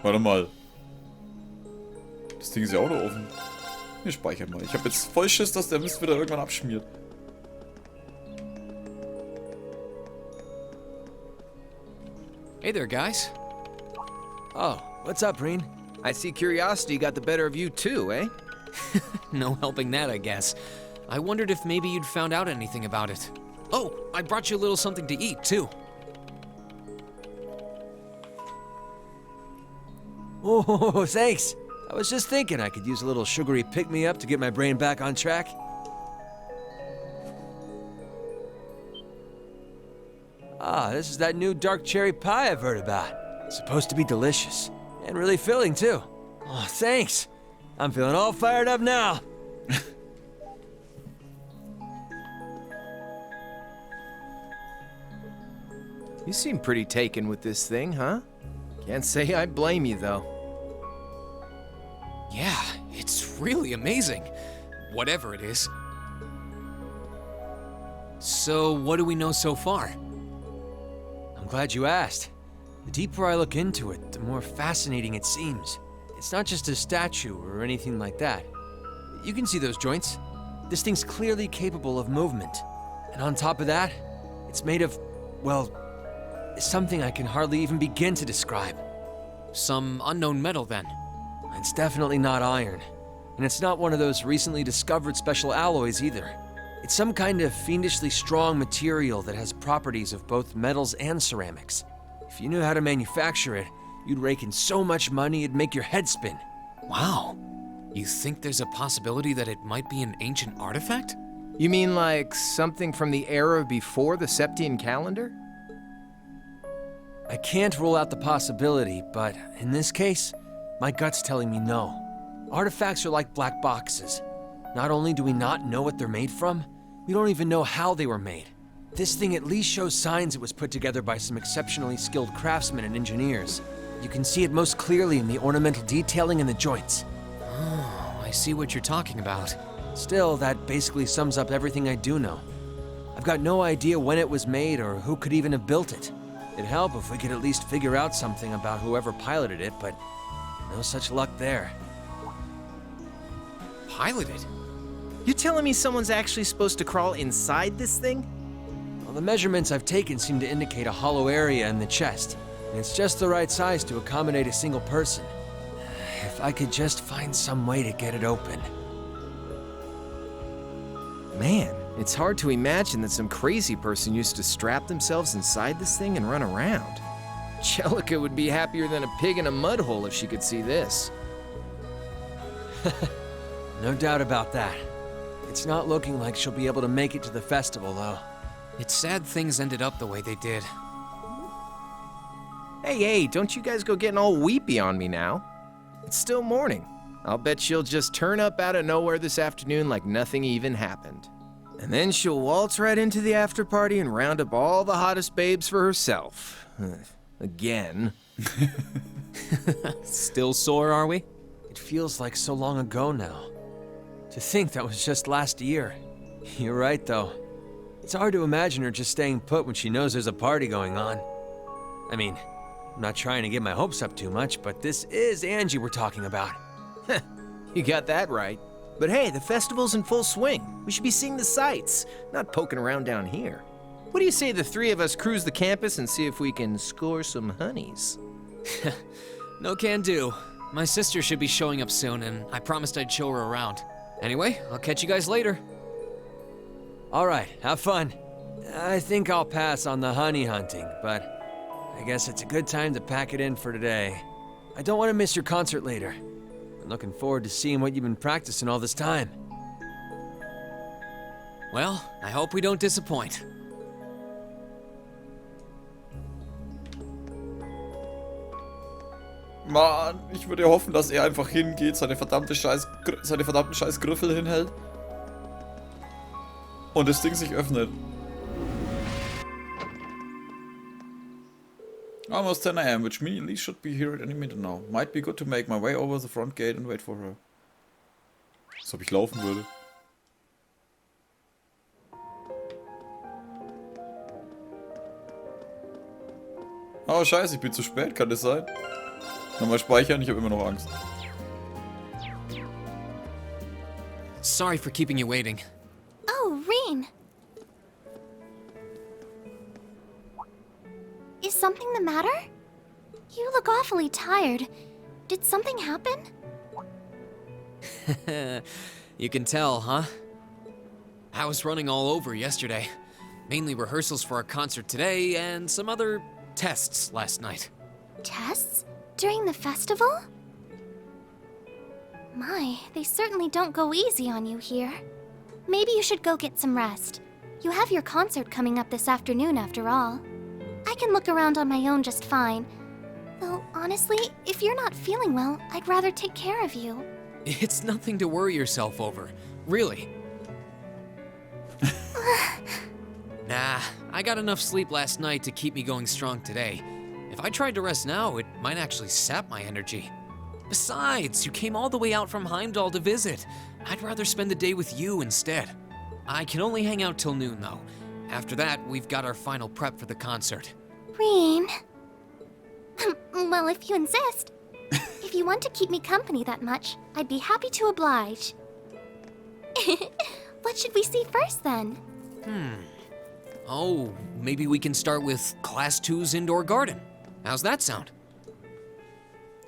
Warte mal. Das Ding ist ja auch noch offen. Wir speichern mal. Ich habe jetzt voll Schiss, dass der Mist wieder irgendwann abschmiert. Hey there, guys. Oh, what's up, Rean? I see curiosity got the better of you too, eh? No helping that, I guess. I wondered if maybe you'd found out anything about it. Oh, I brought you a little something to eat, too. Oh, thanks. I was just thinking I could use a little sugary pick-me-up to get my brain back on track. Ah, this is that new dark cherry pie I've heard about. It's supposed to be delicious. And really filling, too. Oh, thanks. I'm feeling all fired up now. You seem pretty taken with this thing, huh? Can't say I blame you, though. Yeah, it's really amazing. Whatever it is. So, what do we know so far? I'm glad you asked. The deeper I look into it, the more fascinating it seems. It's not just a statue or anything like that. You can see those joints. This thing's clearly capable of movement. And on top of that, it's made of, well, something I can hardly even begin to describe. Some unknown metal, then. It's definitely not iron. And it's not one of those recently discovered special alloys either. It's some kind of fiendishly strong material that has properties of both metals and ceramics. If you knew how to manufacture it, you'd rake in so much money it'd make your head spin. Wow. You think there's a possibility that it might be an ancient artifact? You mean like something from the era before the Septian calendar? I can't rule out the possibility, but in this case, my gut's telling me no. Artifacts are like black boxes. Not only do we not know what they're made from, we don't even know how they were made. This thing at least shows signs it was put together by some exceptionally skilled craftsmen and engineers. You can see it most clearly in the ornamental detailing in the joints. Oh, I see what you're talking about. Still, that basically sums up everything I do know. I've got no idea when it was made or who could even have built it. It'd help if we could at least figure out something about whoever piloted it, but no such luck there. Piloted? You telling me someone's actually supposed to crawl inside this thing? Well, the measurements I've taken seem to indicate a hollow area in the chest, and it's just the right size to accommodate a single person. If I could just find some way to get it open. Man, it's hard to imagine that some crazy person used to strap themselves inside this thing and run around. Jellica would be happier than a pig in a mud hole if she could see this. No doubt about that. It's not looking like she'll be able to make it to the festival, though. It's sad things ended up the way they did. Hey, don't you guys go getting all weepy on me now. It's still morning. I'll bet she'll just turn up out of nowhere this afternoon like nothing even happened. And then she'll waltz right into the after party and round up all the hottest babes for herself. Again. Still sore, are we? It feels like so long ago now. To think that was just last year. You're right, though. It's hard to imagine her just staying put when she knows there's a party going on. I mean, I'm not trying to get my hopes up too much, but this is Angie we're talking about. You got that right. But hey, the festival's in full swing. We should be seeing the sights, not poking around down here. What do you say the three of us cruise the campus and see if we can score some honeys? No can do. My sister should be showing up soon, and I promised I'd show her around. Anyway, I'll catch you guys later. All right, have fun. I think I'll pass on the honey hunting, but I guess it's a good time to pack it in for today. I don't want to miss your concert later. I'm looking forward to seeing what you've been practicing all this time. Well, I hope we don't disappoint. Mann, ich würde ja hoffen, dass er einfach hingeht, seine verdammten scheiß Griffel hinhält. Und das Ding sich öffnet. Almost 10 AM, which means Lee should be here at any minute now. Might be good to make my way over the front gate and wait for her. Als ob ich laufen würde. Oh scheiße, ich bin zu spät, kann das sein? Nochmal speichern, ich habe immer noch Angst. Sorry for keeping you waiting. Oh, Rean. Is something the matter? You look awfully tired. Did something happen? You can tell, huh? I was running all over yesterday. Mainly rehearsals for our concert today and some other tests last night. Tests? During the festival? My, they certainly don't go easy on you here. Maybe you should go get some rest. You have your concert coming up this afternoon after all. I can look around on my own just fine. Though, honestly, if you're not feeling well, I'd rather take care of you. It's nothing to worry yourself over, really. Nah, I got enough sleep last night to keep me going strong today. If I tried to rest now, it might actually sap my energy. Besides, you came all the way out from Heimdall to visit. I'd rather spend the day with you instead. I can only hang out till noon, though. After that, we've got our final prep for the concert. Rean. Well, if you insist. If you want to keep me company that much, I'd be happy to oblige. What should we see first, then? Oh, maybe we can start with Class 2's indoor garden. How's that sound?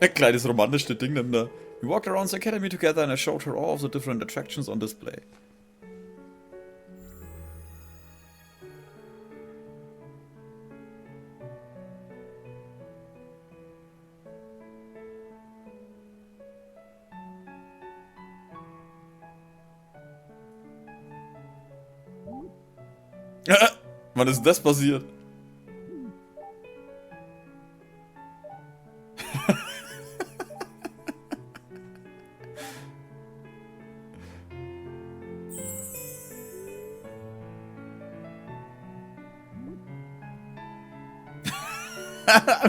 Ein kleines romantisches Ding dann da. We walked around the academy together and I showed her all of the different attractions on display. Wann ist das passiert?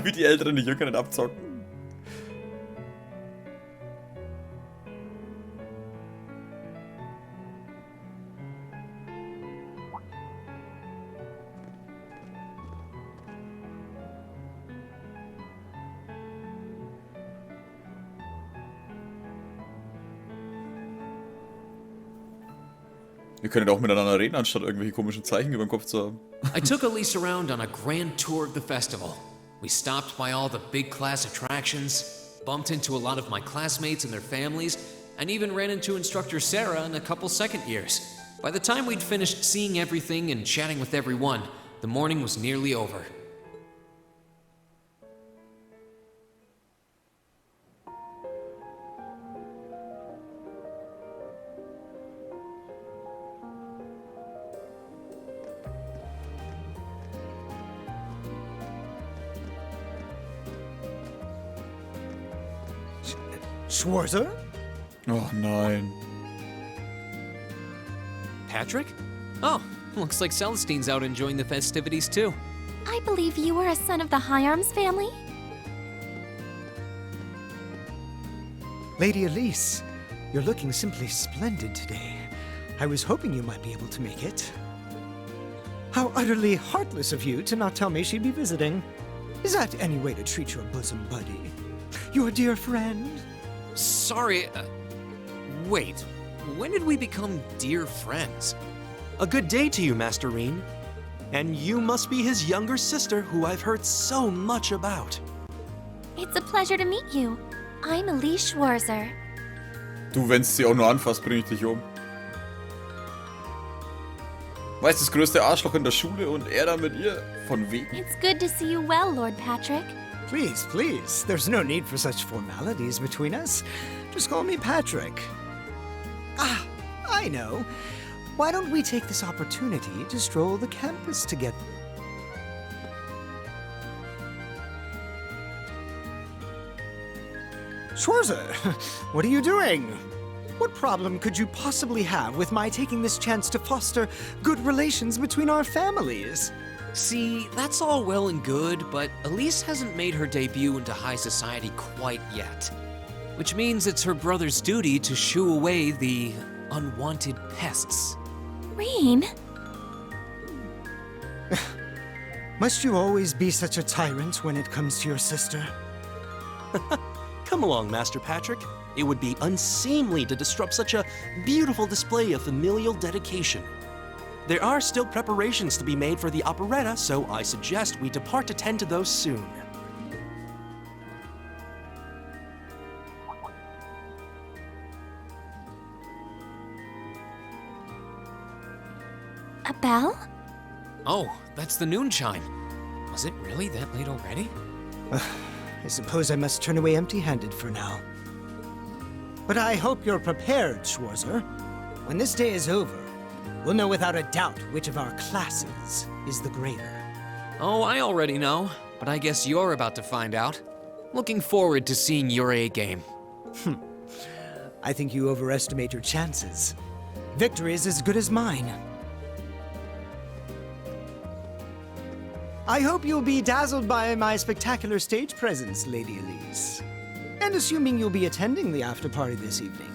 Wie die Älteren die Jüngeren abzocken. Wir können auch miteinander reden, anstatt irgendwelche komischen Zeichen über den Kopf zu haben. I took Elise around on a grand tour of the festival. We stopped by all the big class attractions, bumped into a lot of my classmates and their families, and even ran into instructor Sarah and a couple second years. By the time we'd finished seeing everything and chatting with everyone, the morning was nearly over. Schwarzer? Oh nein. Patrick? Oh, looks like Celestine's out enjoying the festivities too. I believe you are a son of the High Arms family? Lady Elise, you're looking simply splendid today. I was hoping you might be able to make it. How utterly heartless of you to not tell me she'd be visiting. Is that any way to treat your bosom buddy? Your dear friend? Sorry, wait, when did we become dear friends? A good day to you, Master Rean. And you must be his younger sister who I've heard so much about. It's a pleasure to meet you. I'm Elise Schwarzer. Du, wenn's sie auch nur anfasst, bring ich dich um. Weißt, das größte Arschloch in der Schule und er da mit ihr? Von wegen? It's good to see you well, Lord Patrick. Please, please. There's no need for such formalities between us. Just call me Patrick. Ah, I know. Why don't we take this opportunity to stroll the campus together? Schwarzer, what are you doing? What problem could you possibly have with my taking this chance to foster good relations between our families? See, that's all well and good, but Elise hasn't made her debut into high society quite yet. Which means it's her brother's duty to shoo away the unwanted pests. Rean? Must you always be such a tyrant when it comes to your sister? Come along, Master Patrick. It would be unseemly to disrupt such a beautiful display of familial dedication. There are still preparations to be made for the operetta, so I suggest we depart to tend to those soon. A bell? Oh, that's the noon chime. Was it really that late already? I suppose I must turn away empty-handed for now. But I hope you're prepared, Schwarzer. When this day is over, we'll know without a doubt which of our classes is the greater. Oh, I already know, but I guess you're about to find out. Looking forward to seeing your A game. I think you overestimate your chances. Victory is as good as mine. I hope you'll be dazzled by my spectacular stage presence, Lady Elise. And assuming you'll be attending the after-party this evening,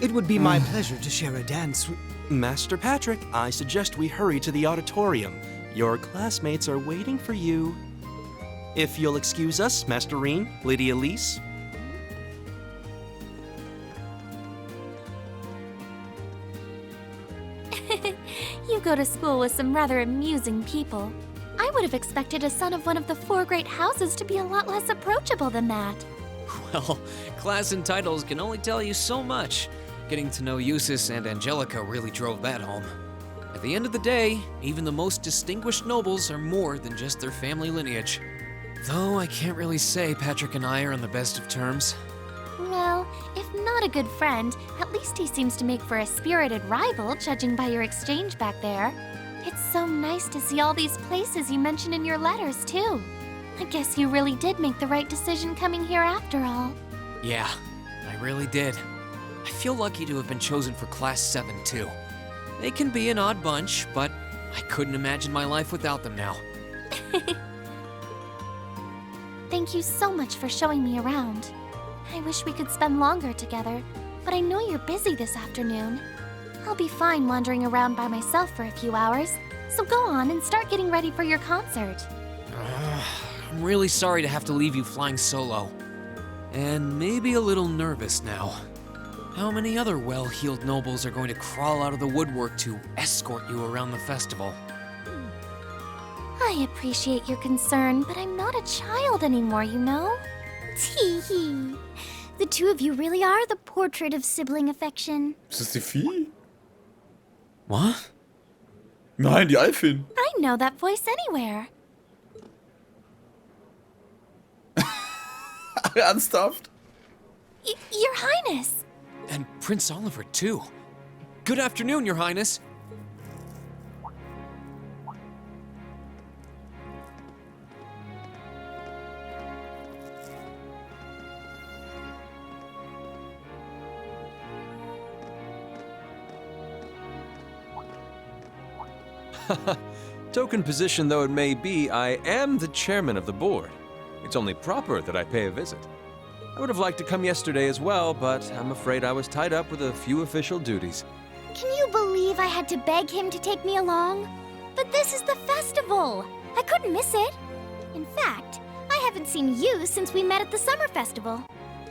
it would be my pleasure to share a dance with... Master Patrick, I suggest we hurry to the auditorium. Your classmates are waiting for you. If you'll excuse us, Master Rean, Lady Elise. You go to school with some rather amusing people. I would have expected a son of one of the 4 great houses to be a lot less approachable than that. Well, class and titles can only tell you so much. Getting to know Eustace and Angelica really drove that home. At the end of the day, even the most distinguished nobles are more than just their family lineage. Though I can't really say Patrick and I are on the best of terms. Well, if not a good friend, at least he seems to make for a spirited rival, judging by your exchange back there. It's so nice to see all these places you mentioned in your letters, too. I guess you really did make the right decision coming here after all. Yeah, I really did. I feel lucky to have been chosen for Class 7, too. They can be an odd bunch, but I couldn't imagine my life without them now. Thank you so much for showing me around. I wish we could spend longer together, but I know you're busy this afternoon. I'll be fine wandering around by myself for a few hours, so go on and start getting ready for your concert. I'm really sorry to have to leave you flying solo. And maybe a little nervous now. How many other well-heeled nobles are going to crawl out of the woodwork to escort you around the festival? I appreciate your concern, but I'm not a child anymore, you know? Tee-hee. The two of you really are the portrait of sibling affection. Ist das die Vieh? What? Nein, die Alfin. I know that voice anywhere. Ernsthaft? Your Highness! And Prince Oliver, too. Good afternoon, Your Highness. Token position though it may be, I am the chairman of the board. It's only proper that I pay a visit. I would have liked to come yesterday as well, but I'm afraid I was tied up with a few official duties. Can you believe I had to beg him to take me along? But this is the festival! I couldn't miss it! In fact, I haven't seen you since we met at the summer festival.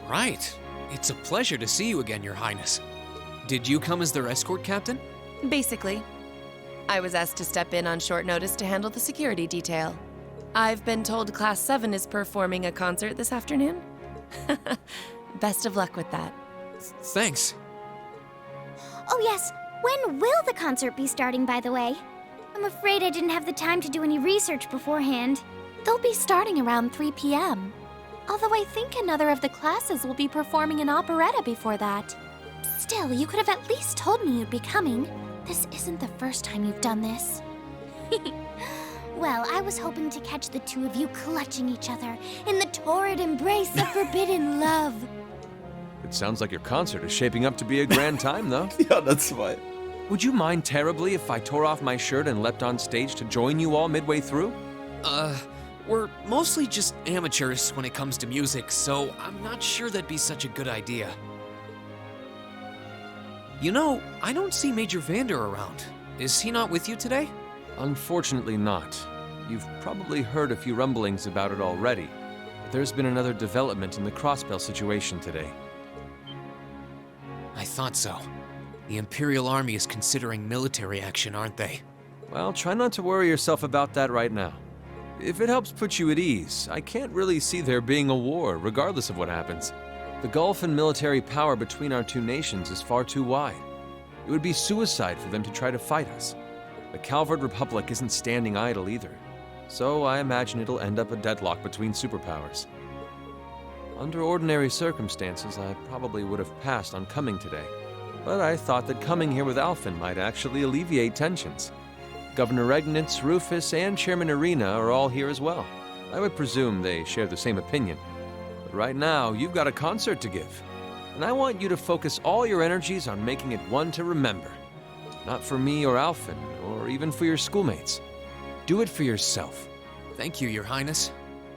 Right. It's a pleasure to see you again, Your Highness. Did you come as their escort captain? Basically. I was asked to step in on short notice to handle the security detail. I've been told Class 7 is performing a concert this afternoon. Best of luck with that. Thanks. Oh yes, when will the concert be starting, by the way? I'm afraid I didn't have the time to do any research beforehand. They'll be starting around 3 p.m. Although I think another of the classes will be performing an operetta before that. Still, you could have at least told me you'd be coming. This isn't the first time you've done this. Well, I was hoping to catch the two of you clutching each other in the torrid embrace of forbidden love. It sounds like your concert is shaping up to be a grand time, though. Ja, that's why. Would you mind terribly if I tore off my shirt and leapt on stage to join you all midway through? We're mostly just amateurs when it comes to music, so I'm not sure that'd be such a good idea. You know, I don't see Major Vander around. Is he not with you today? Unfortunately not. You've probably heard a few rumblings about it already. there's been another development in the Crossbell situation today. I thought so. The Imperial Army is considering military action, aren't they? Well, try not to worry yourself about that right now. If it helps put you at ease, I can't really see there being a war, regardless of what happens. The gulf in military power between our two nations is far too wide. It would be suicide for them to try to fight us. The Calvard Republic isn't standing idle either, so I imagine it'll end up a deadlock between superpowers. Under ordinary circumstances, I probably would have passed on coming today, but I thought that coming here with Alphen might actually alleviate tensions. Governor Regnitz, Rufus, and Chairman Arena are all here as well. I would presume they share the same opinion. But right now, you've got a concert to give, and I want you to focus all your energies on making it one to remember. Not for me or Alphen, or even for your schoolmates. Do it for yourself. Thank you, Your Highness.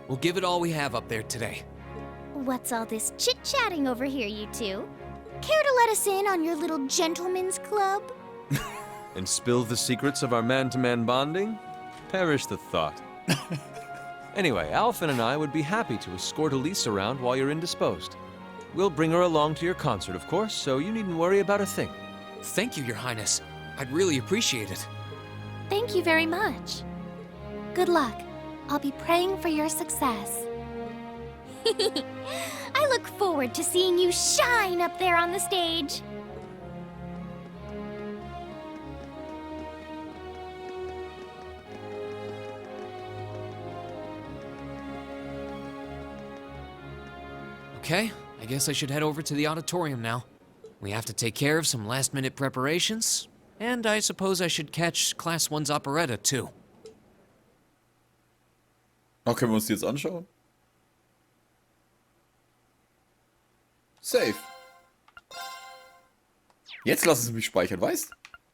We'll give it all we have up there today. What's all this chit-chatting over here, you two? Care to let us in on your little gentleman's club? And spill the secrets of our man-to-man bonding? Perish the thought. Anyway, Alphen and I would be happy to escort Elise around while you're indisposed. We'll bring her along to your concert, of course, so you needn't worry about a thing. Thank you, Your Highness. I'd really appreciate it. Thank you very much. Good luck. I'll be praying for your success. I look forward to seeing you shine up there on the stage. Okay, I guess I should head over to the auditorium now. We have to take care of some last-minute preparations, and I suppose I should catch Class 1's operetta, too. Oh, können wir uns die jetzt anschauen? Safe. Jetzt lassen sie mich speichern, weißt?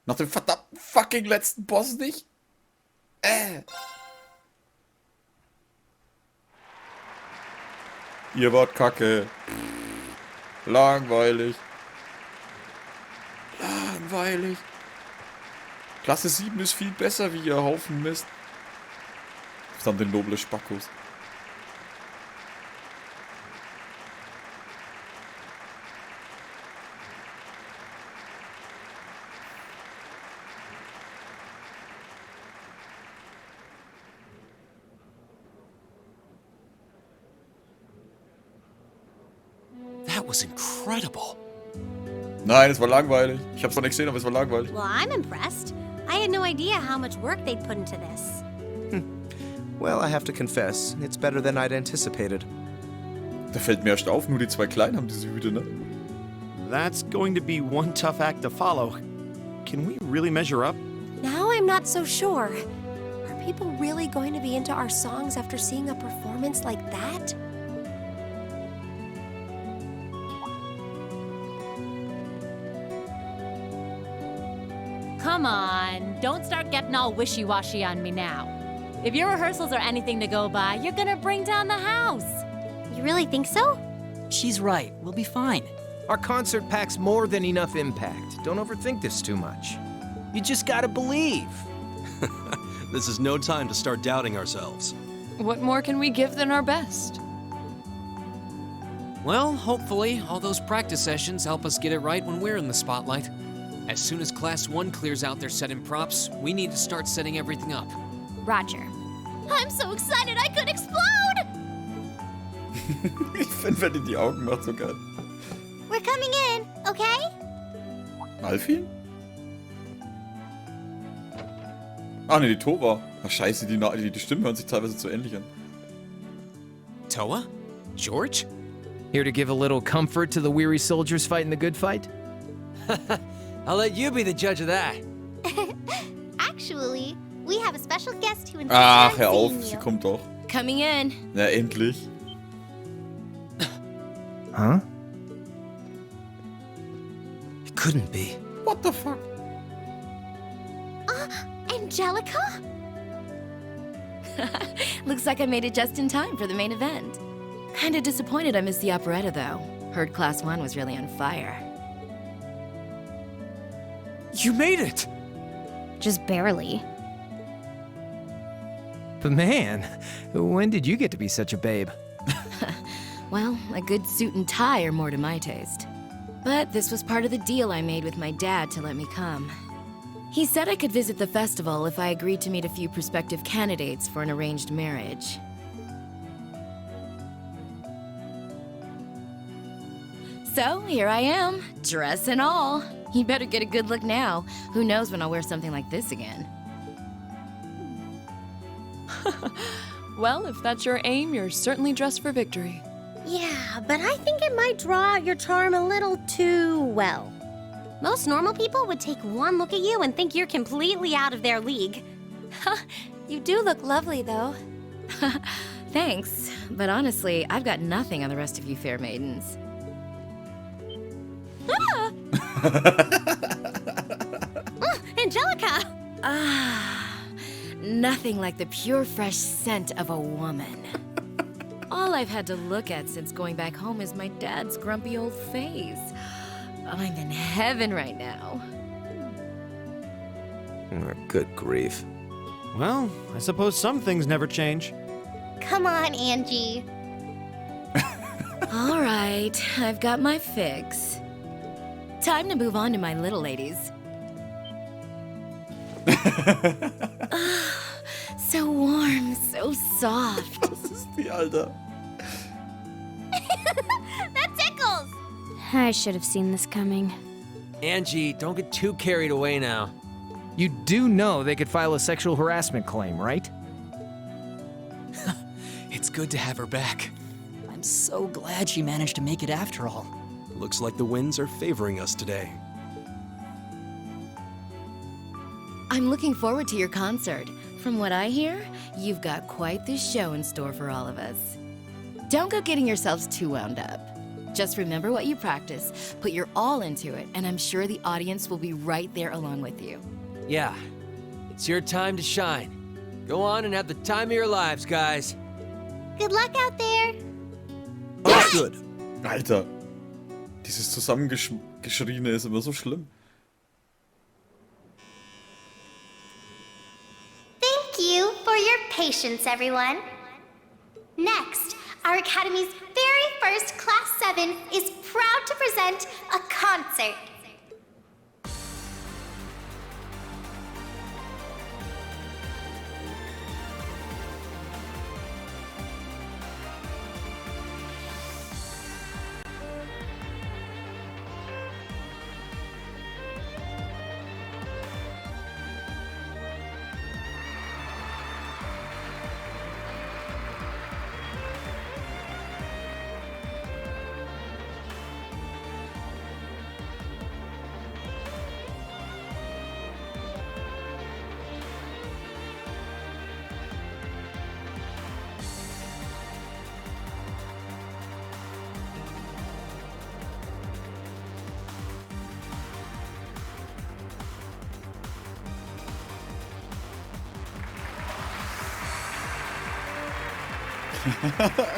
Nach dem verdammten fucking letzten Boss nicht? Ihr wart kacke. Langweilig. Langweilig. Klasse 7 ist viel besser wie ihr Haufen Mist. Verdammte noble Spackos. That was incredible. Nein, es war langweilig. Ich hab's noch nicht gesehen, aber es war langweilig. Well, I'm impressed. I had no idea how much work they'd put into this. Well, I have to confess, it's better than I'd anticipated. Da fällt mir erst auf, nur die zwei Kleinen haben diese Hüte, ne? That's going to be one tough act to follow. Can we really measure up? Now I'm not so sure. Are people really going to be into our songs after seeing a performance like that? Come on, don't start getting all wishy-washy on me now. If your rehearsals are anything to go by, you're gonna bring down the house. You really think so? She's right. We'll be fine. Our concert packs more than enough impact. Don't overthink this too much. You just gotta believe. This is no time to start doubting ourselves. What more can we give than our best? Well, hopefully, all those practice sessions help us get it right when we're in the spotlight. As soon as Class 1 clears out their set and props, we need to start setting everything up. Roger. I'm so excited I could explode! Ich finde, wenn die die Augen macht, so geil. We're coming in, okay? Alfin? Ah, ne, die Tova. Ach, scheiße, die Stimmen hören sich teilweise zu ähnlich an. Toa? George? Here to give a little comfort to the weary soldiers fighting the good fight? I'll let you be the judge of that. Actually, we have a special guest who insists Ach, on hör auf, seeing sie you. kommt doch. Coming in. Na, endlich. Huh? It couldn't be. What the fuck? Angelica? Looks like I made it just in time for the main event. Kinda disappointed I missed the operetta, though. Heard Class 1 was really on fire. You made it! Just barely. But man, when did you get to be such a babe? Well, a good suit and tie are more to my taste. But this was part of the deal I made with my dad to let me come. He said I could visit the festival if I agreed to meet a few prospective candidates for an arranged marriage. So, here I am, dress and all. You better get a good look now. Who knows when I'll wear something like this again. Well, if that's your aim, you're certainly dressed for victory. Yeah, but I think it might draw out your charm a little too well. Most normal people would take one look at you and think you're completely out of their league. You do look lovely, though. Thanks, but honestly, I've got nothing on the rest of you fair maidens. Ah! Angelica! Nothing like the pure, fresh scent of a woman. All I've had to look at since going back home is my dad's grumpy old face. I'm in heaven right now. Oh, good grief. Well, I suppose some things never change. Come on, Angie. All right, I've got my fix. Time to move on to my little ladies. So warm, so soft. Das ist die, Alter. That tickles! I should have seen this coming. Angie, don't get too carried away now. You do know they could file a sexual harassment claim, right? It's good to have her back. I'm so glad she managed to make it after all. Looks like the winds are favoring us today. I'm looking forward to your concert. From what I hear, you've got quite the show in store for all of us. Don't go getting yourselves too wound up. Just remember what you practice, put your all into it, and I'm sure the audience will be right there along with you. Yeah, it's your time to shine. Go on and have the time of your lives, guys. Good luck out there. Alles gut. Alter. Dieses Zusammengeschriene ist immer so schlimm. Thank you for your patience, everyone. Next, our Academy's very first Class 7 is proud to present a concert.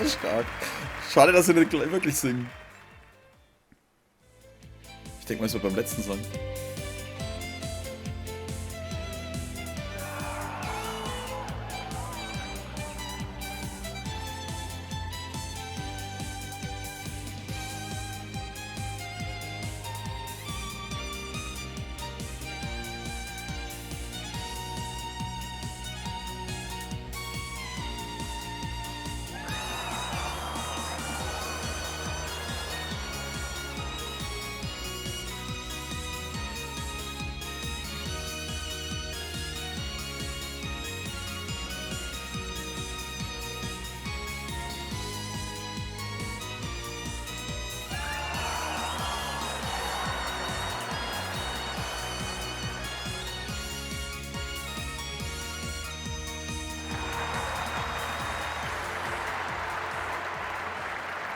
Stark. Schade, dass sie nicht wirklich singen. Ich denke mal, es wird beim letzten Song.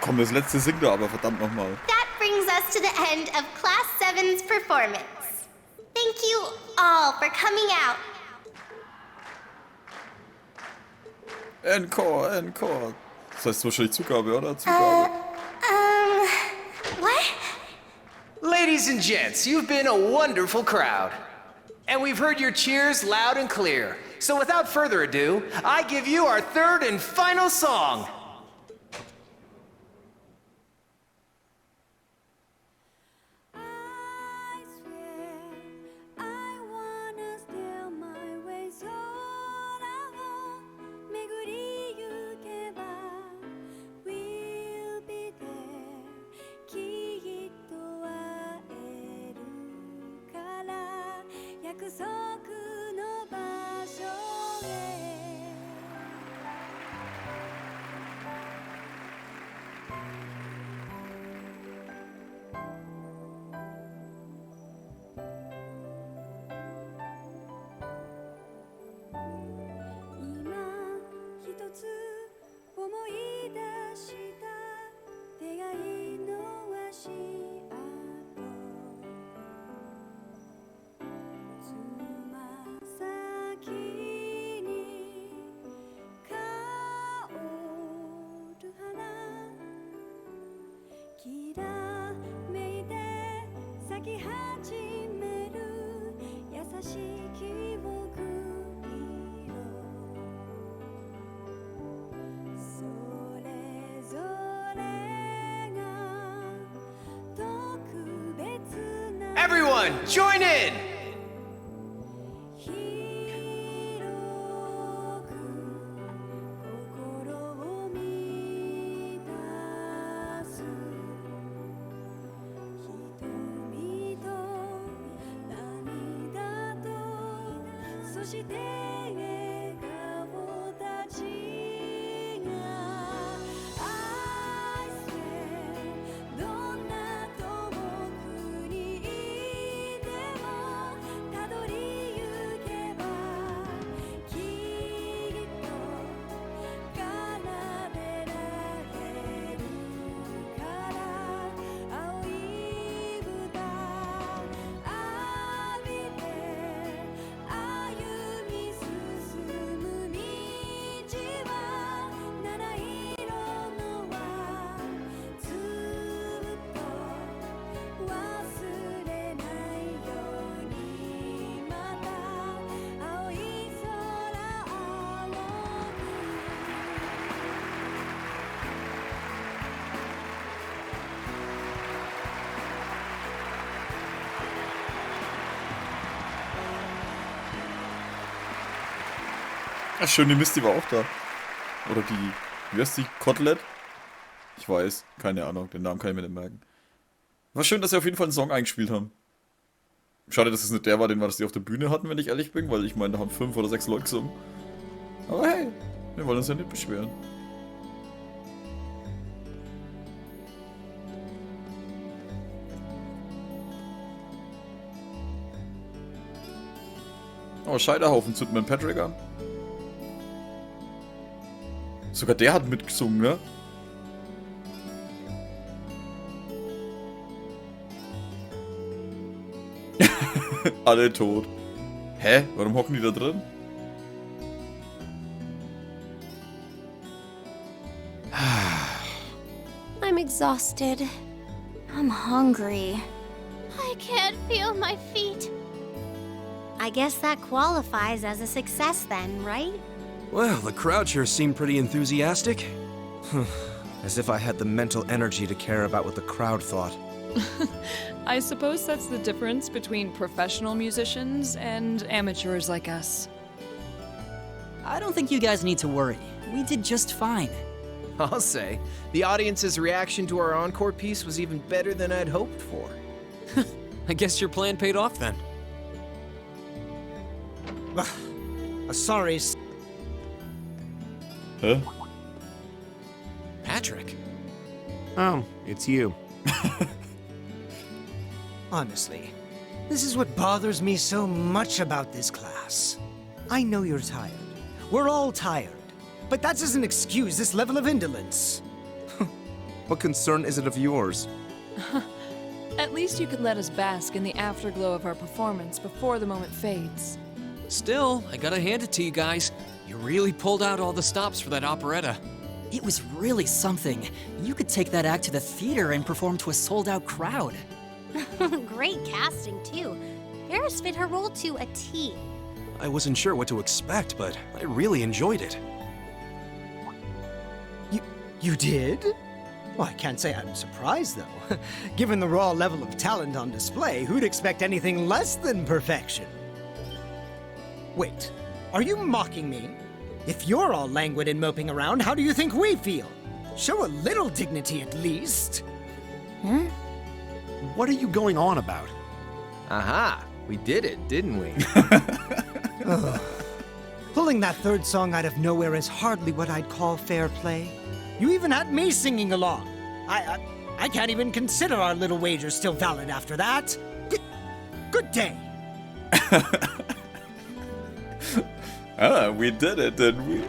Komm, das letzte singt er aber, verdammt nochmal. That brings us to the end of Class 7's performance. Thank you all for coming out. Encore, encore. Das heißt wahrscheinlich Zugabe, oder? Zugabe. What? Ladies and gents, you've been a wonderful crowd. And we've heard your cheers loud and clear. So without further ado, I give you our third and final song. everyone, join in! Ach, schön, die Misty war auch da. Oder die, wie heißt die? Kotelett? Ich weiß, keine Ahnung, den Namen kann ich mir nicht merken. War schön, dass sie auf jeden Fall einen Song eingespielt haben. Schade, dass es nicht der war, den wir das die auf der Bühne hatten, wenn ich ehrlich bin, weil ich meine, da haben 5 oder 6 Leute gesungen. Aber hey, wir wollen uns ja nicht beschweren. Oh, Scheiterhaufen zündet man Patrick an. Sogar der hat mitgesungen, ne? Alle tot. Hä? Warum hocken die da drin? I'm exhausted. I'm hungry. I can't feel my feet. I guess that qualifies as a success then, right? Well, the crowd sure seemed pretty enthusiastic. As if I had the mental energy to care about what the crowd thought. I suppose that's the difference between professional musicians and amateurs like us. I don't think you guys need to worry. We did just fine. I'll say, the audience's reaction to our encore piece was even better than I'd hoped for. I guess your plan paid off then. Sorry. Huh? Patrick. Oh, it's you. Honestly, this is what bothers me so much about this class. I know you're tired. We're all tired. But that doesn't excuse this level of indolence. What concern is it of yours? At least you could let us bask in the afterglow of our performance before the moment fades. Still, I gotta hand it to you guys. You really pulled out all the stops for that operetta. It was really something. You could take that act to the theater and perform to a sold-out crowd. Great casting, too. Eris fit her role to a T. I wasn't sure what to expect, but I really enjoyed it. You did? Well, I can't say I'm surprised, though. Given the raw level of talent on display, who'd expect anything less than perfection? Wait, are you mocking me? If you're all languid and moping around, how do you think we feel? Show a little dignity at least. Huh? What are you going on about? Aha, we did it, didn't we? Pulling that third song out of nowhere is hardly what I'd call fair play. You even had me singing along. I can't even consider our little wager still valid after that. Good day. We did it, didn't we?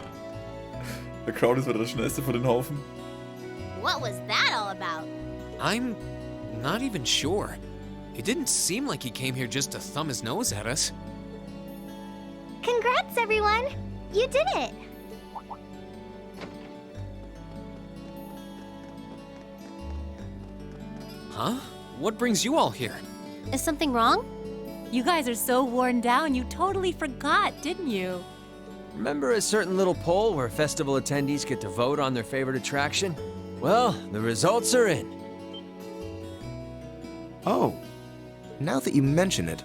Der Crowd ist wieder der schnellste von den Haufen. What was that all about? I'm not even sure. It didn't seem like he came here just to thumb his nose at us. Congrats, everyone! You did it! Huh? What brings you all here? Is something wrong? You guys are so worn down, you totally forgot, didn't you? Remember a certain little poll where festival attendees get to vote on their favorite attraction? Well, the results are in. Oh, Now that you mention it,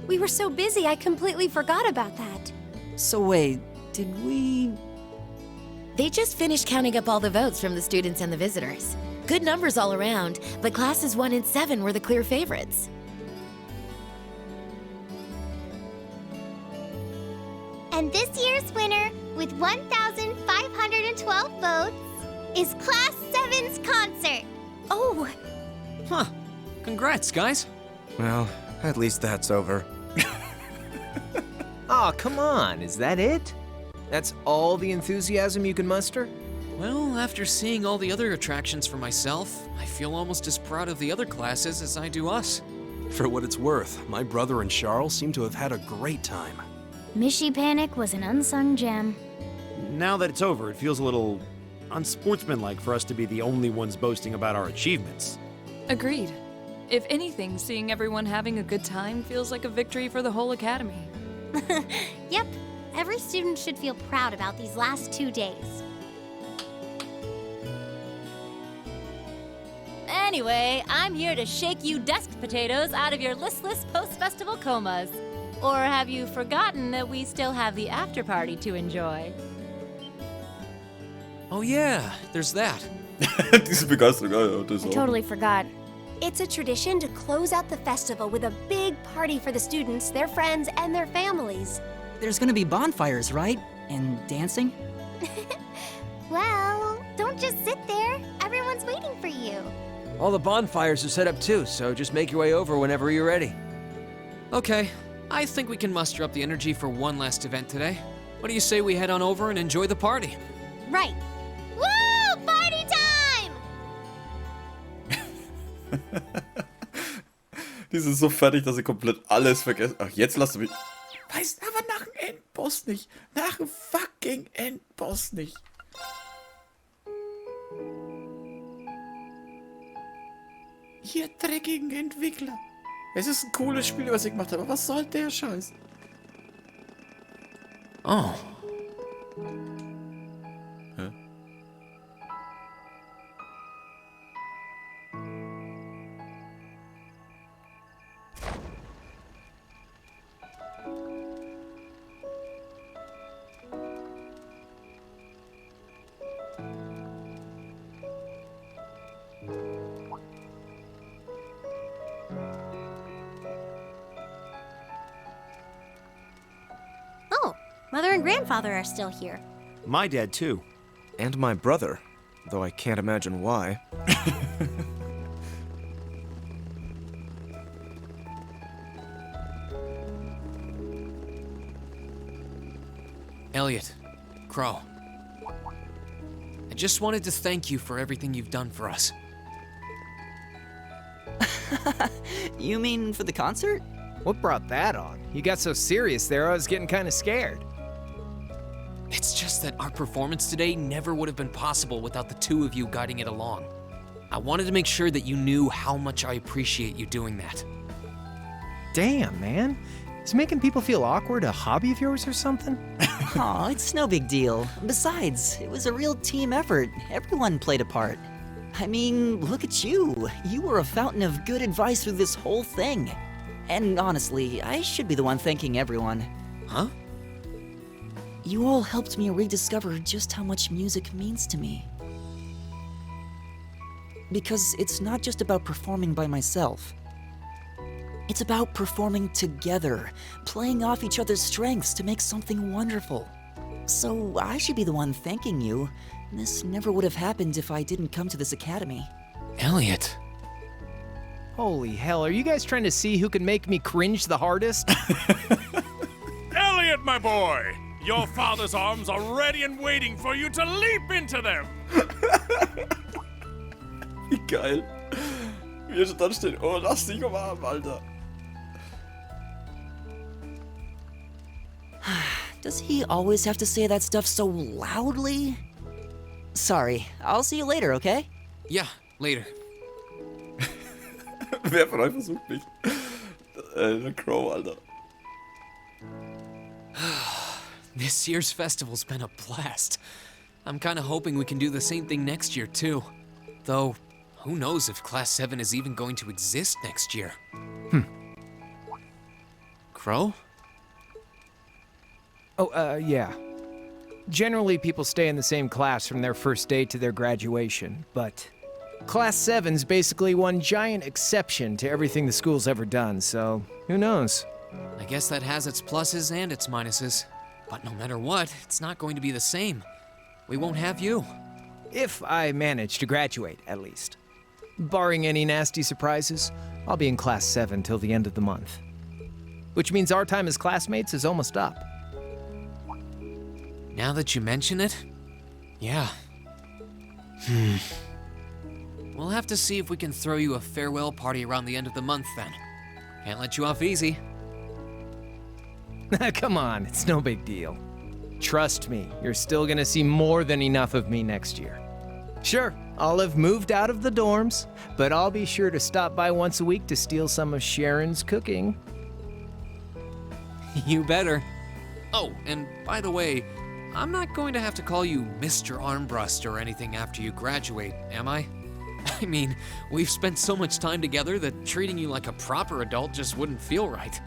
We were so busy, I completely forgot about that. So wait, did we... They just finished counting up all the votes from the students and the visitors. Good numbers all around, but classes 1 and 7 were the clear favorites. And this year's winner, with 1,512 votes, is Class 7's concert. Oh, Huh. Congrats, guys. well, at least that's over. Aw, come on, is that it? That's all the enthusiasm you can muster? Well, after seeing all the other attractions for myself, I feel almost as proud of the other classes as I do us. For what it's worth, my brother and Charles seem to have had a great time. Mishy Panic was an unsung gem. Now that it's over, it feels a little unsportsmanlike for us to be the only ones boasting about our achievements. Agreed. If anything, seeing everyone having a good time feels like a victory for the whole academy. Yep, every student should feel proud about these last 2 days. Anyway, I'm here to shake you desk potatoes out of your listless post-festival comas. Or have you forgotten that we still have the after party to enjoy? Oh yeah, there's that. Diese Begeisterung, ja, das I auch. totally forgot. It's a tradition to close out the festival with a big party for the students, their friends, and their families. There's gonna be bonfires, right? And dancing? Well, don't just sit there. Everyone's waiting for you. All the bonfires are set up too, so just make your way over whenever you're ready. Okay, I think we can muster up the energy for one last event today. What do you say we head on over and enjoy the party? Right. Woo! Party time! Die sind so fertig, dass sie komplett alles vergessen. Ach, jetzt lasst du mich... Weißt aber nach dem Endboss nicht. Nach dem fucking Endboss nicht. Ihr dreckigen Entwickler. Es ist ein cooles Spiel, was ihr gemacht habt, aber was soll der Scheiß? Oh. Hä? Oh, Mother and Grandfather are still here. My dad, too. And my brother, though I can't imagine why. Elliot, Crow. I just wanted to thank you for everything you've done for us. You mean for the concert? What brought that on? You got so serious there, I was getting kind of scared. It's just that our performance today never would have been possible without the two of you guiding it along. I wanted to make sure that you knew how much I appreciate you doing that. Damn, man. Is making people feel awkward a hobby of yours or something? Aw, it's no big deal. Besides, it was a real team effort. Everyone played a part. I mean, look at you. You were a fountain of good advice through this whole thing. And honestly, I should be the one thanking everyone. Huh? You all helped me rediscover just how much music means to me. Because it's not just about performing by myself. It's about performing together, playing off each other's strengths to make something wonderful. So I should be the one thanking you. This never would have happened if I didn't come to this academy. Elliot. Holy hell, are you guys trying to see who can make me cringe the hardest? Elliot, my boy! Your father's arms are ready and waiting for you to leap into them! Wie geil. Wie er schon dran steht. Oh, lass dich umarmen, Alter. Does he always have to say that stuff so loudly? Sorry, I'll see you later, okay? Yeah, later. Wer von euch versucht mich? Der Crow, Alter. This year's festival's been a blast. I'm kind of hoping we can do the same thing next year, too. Though, who knows if Class 7 is even going to exist next year? Crow? Oh, yeah. Generally, people stay in the same class from their first day to their graduation, but Class 7's basically one giant exception to everything the school's ever done, so who knows? I guess that has its pluses and its minuses. But no matter what, it's not going to be the same. We won't have you. If I manage to graduate, at least. Barring any nasty surprises, I'll be in Class 7 till the end of the month. Which means our time as classmates is almost up. Now that you mention it, yeah. We'll have to see if we can throw you a farewell party around the end of the month then. Can't let you off easy. Come on, it's no big deal. Trust me, you're still gonna see more than enough of me next year. Sure, I'll have moved out of the dorms, but I'll be sure to stop by once a week to steal some of Sharon's cooking. You better. Oh, and by the way, I'm not going to have to call you Mr. Armbrust or anything after you graduate, am I? I mean, we've spent so much time together that treating you like a proper adult just wouldn't feel right.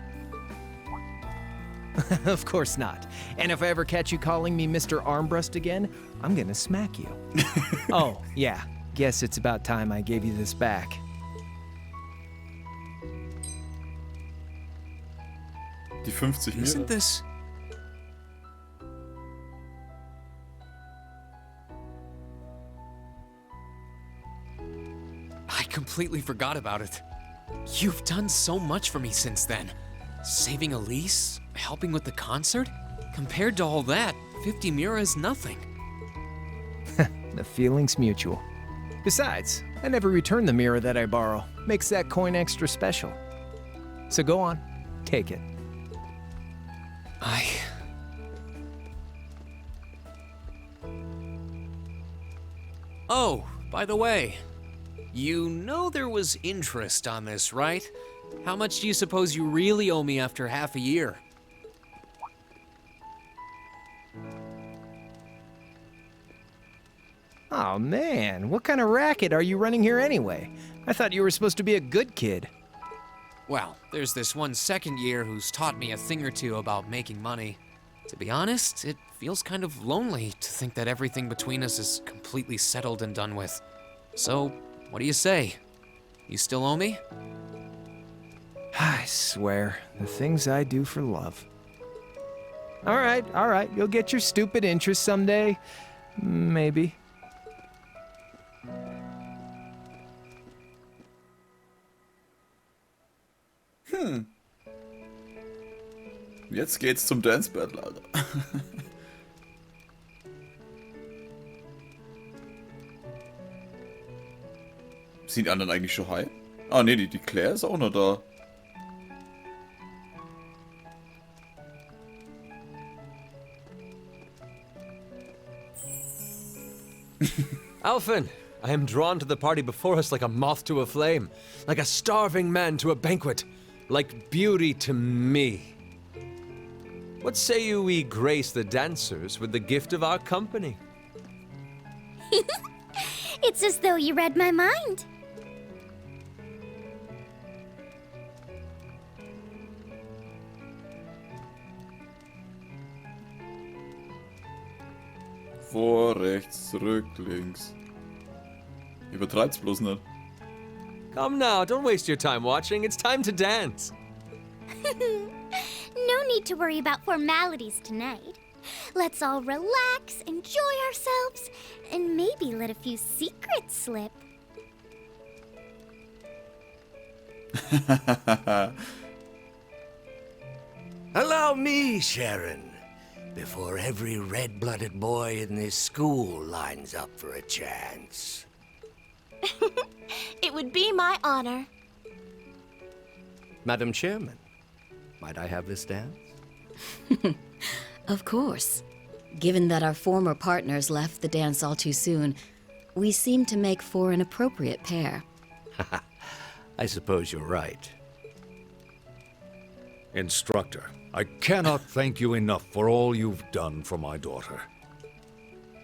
Of course not. And if I ever catch you calling me Mr. Armbrust again, I'm gonna smack you. Oh, yeah. Guess it's about time I gave you this back. Die 50 Meter. Isn't this... I completely forgot about it. You've done so much for me since then. Saving Elise, helping with the concert. Compared to all that, 50 Mira is nothing. The feeling's mutual. Besides, I never return the mirror that I borrow. Makes that coin extra special. So go on, take it. Oh, by the way, you know there was interest on this, right? How much do you suppose you really owe me after half a year? Oh man, what kind of racket are you running here anyway? I thought you were supposed to be a good kid. Well, there's this one second year who's taught me a thing or two about making money. To be honest, it feels kind of lonely to think that everything between us is completely settled and done with. So, what do you say? You still owe me? I swear, the things I do for love. All right, you'll get your stupid interest someday. Maybe. Jetzt geht's zum Dance Battle, Alter. Sind die anderen eigentlich schon high? Ah, nee, die Claire ist auch noch da. Alphen, I am drawn to the party before us like a moth to a flame, like a starving man to a banquet, like beauty to me. What say you we grace the dancers with the gift of our company? It's as though you read my mind. Vor, rechts, zurück, links. Übertreib's bloß nicht. Come now, don't waste your time watching. It's time to dance. No need to worry about formalities tonight. Let's all relax, enjoy ourselves, and maybe let a few secrets slip. Allow me, Sharon, before every red-blooded boy in this school lines up for a chance. It would be my honor. Madam Chairman, might I have this dance? Of course. Given that our former partners left the dance all too soon, we seem to make for an appropriate pair. I suppose you're right. Instructor, I cannot thank you enough for all you've done for my daughter.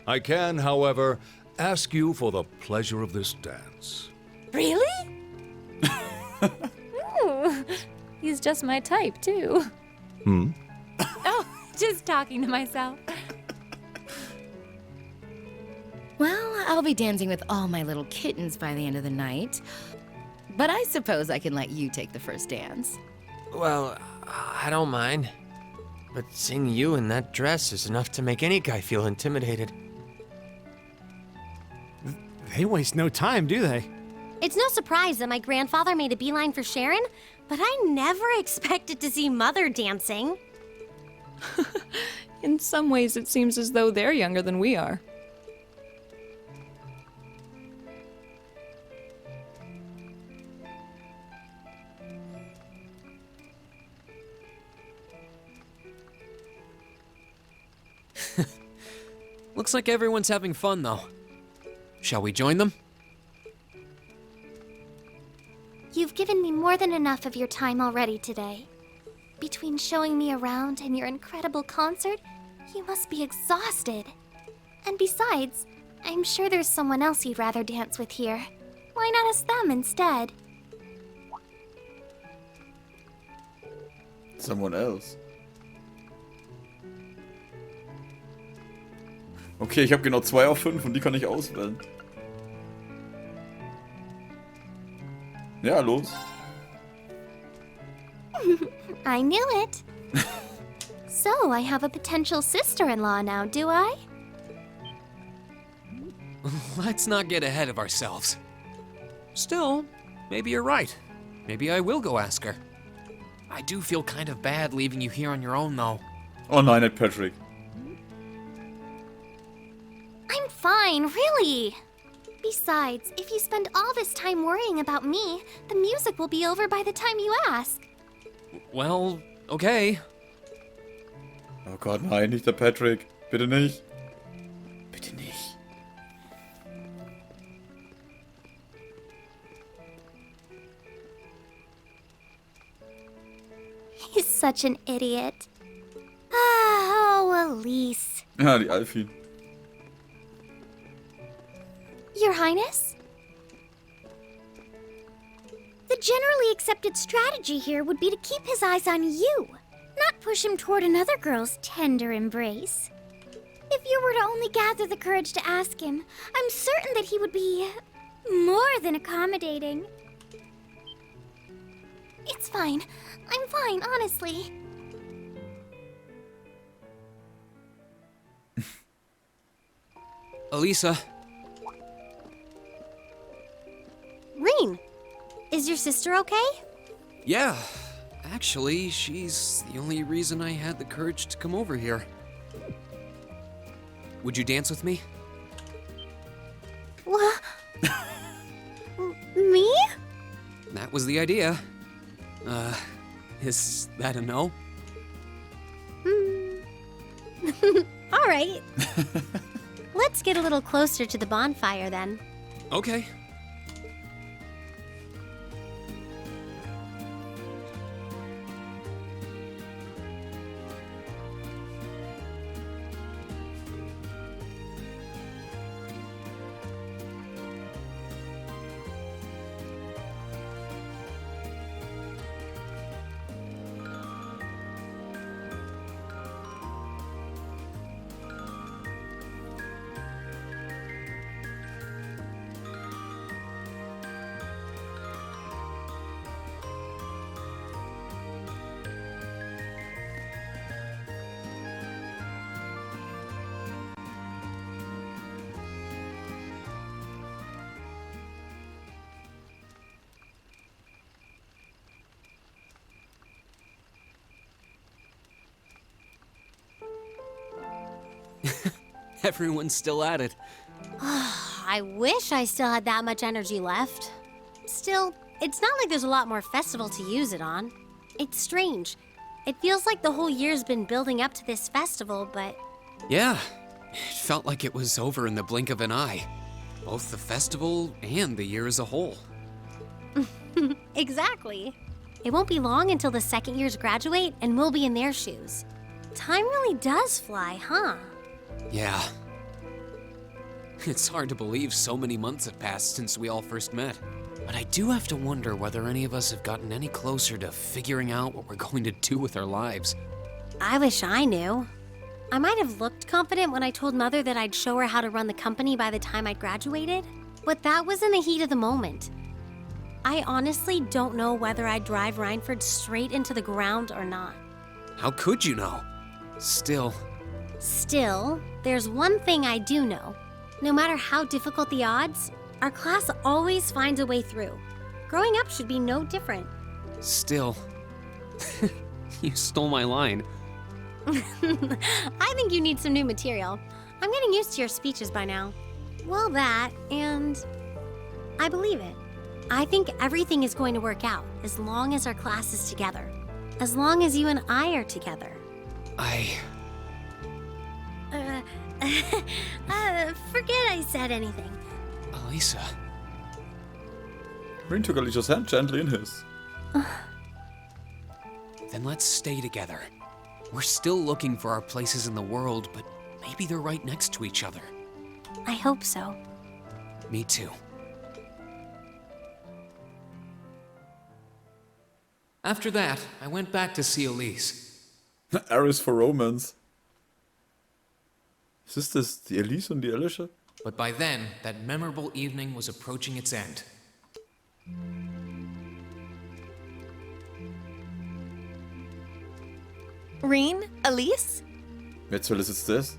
I can, however, ask you for the pleasure of this dance. Really? Ooh, he's just my type, too. Oh, just talking to myself. Well, I'll be dancing with all my little kittens by the end of the night. But I suppose I can let you take the first dance. Well, I don't mind. But seeing you in that dress is enough to make any guy feel intimidated. They waste no time, do they? It's no surprise that my grandfather made a beeline for Sharon, but I never expected to see Mother dancing. In some ways, it seems as though they're younger than we are. Looks like everyone's having fun, though. Shall we join them? You've given me more than enough of your time already today. Between showing me around and your incredible concert, you must be exhausted. And besides, I'm sure there's someone else you'd rather dance with here. Why not ask them instead? Someone else. Okay, ich habe genau 2 auf 5 und die kann ich auswählen. Ja, los. I knew it. So, I have a potential sister-in-law now, do I? Let's not get ahead of ourselves. Still, maybe you're right. Maybe I will go ask her. I do feel kind of bad leaving you here on your own, though. Oh nein, nicht Patrick. I'm fine, really. Besides, if you spend all this time worrying about me, the music will be over by the time you ask. Well, okay. Oh Gott, nein, nicht der Patrick. Bitte nicht. Bitte nicht. He's such an idiot. Oh, Elise. Ja, die Alfie. Your Highness? The generally accepted strategy here would be to keep his eyes on you, not push him toward another girl's tender embrace. If you were to only gather the courage to ask him, I'm certain that he would be more than accommodating. It's fine. I'm fine, honestly. Elisa. Rean, is your sister okay? Yeah. Actually, she's the only reason I had the courage to come over here. Would you dance with me? What? Me? That was the idea. Is that a no? All right. Let's get a little closer to the bonfire then. Okay. Everyone's still at it. I wish I still had that much energy left. Still, it's not like there's a lot more festival to use it on. It's strange. It feels like the whole year's been building up to this festival, but... Yeah, it felt like it was over in the blink of an eye. Both the festival and the year as a whole. Exactly. It won't be long until the second years graduate and we'll be in their shoes. Time really does fly, huh? Yeah. It's hard to believe so many months have passed since we all first met. But I do have to wonder whether any of us have gotten any closer to figuring out what we're going to do with our lives. I wish I knew. I might have looked confident when I told Mother that I'd show her how to run the company by the time I'd graduated, but that was in the heat of the moment. I honestly don't know whether I'd drive Reinford straight into the ground or not. How could you know? Still, There's one thing I do know. No matter how difficult the odds, our class always finds a way through. Growing up should be no different. You stole my line. I think you need some new material. I'm getting used to your speeches by now. Well, that, and I believe it. I think everything is going to work out as long as our class is together. As long as you and I are together. Forget I said anything. Elisa. Rean took Alicia's hand gently in his. Then let's stay together. We're still looking for our places in the world, but maybe they're right next to each other. I hope so. Me too. After that, I went back to see Elise. Aris for romance. Ist das die Elise und die Alicia? But by then, that memorable evening was approaching its end. Rean? Elise? Wer zur Hölle ist jetzt das?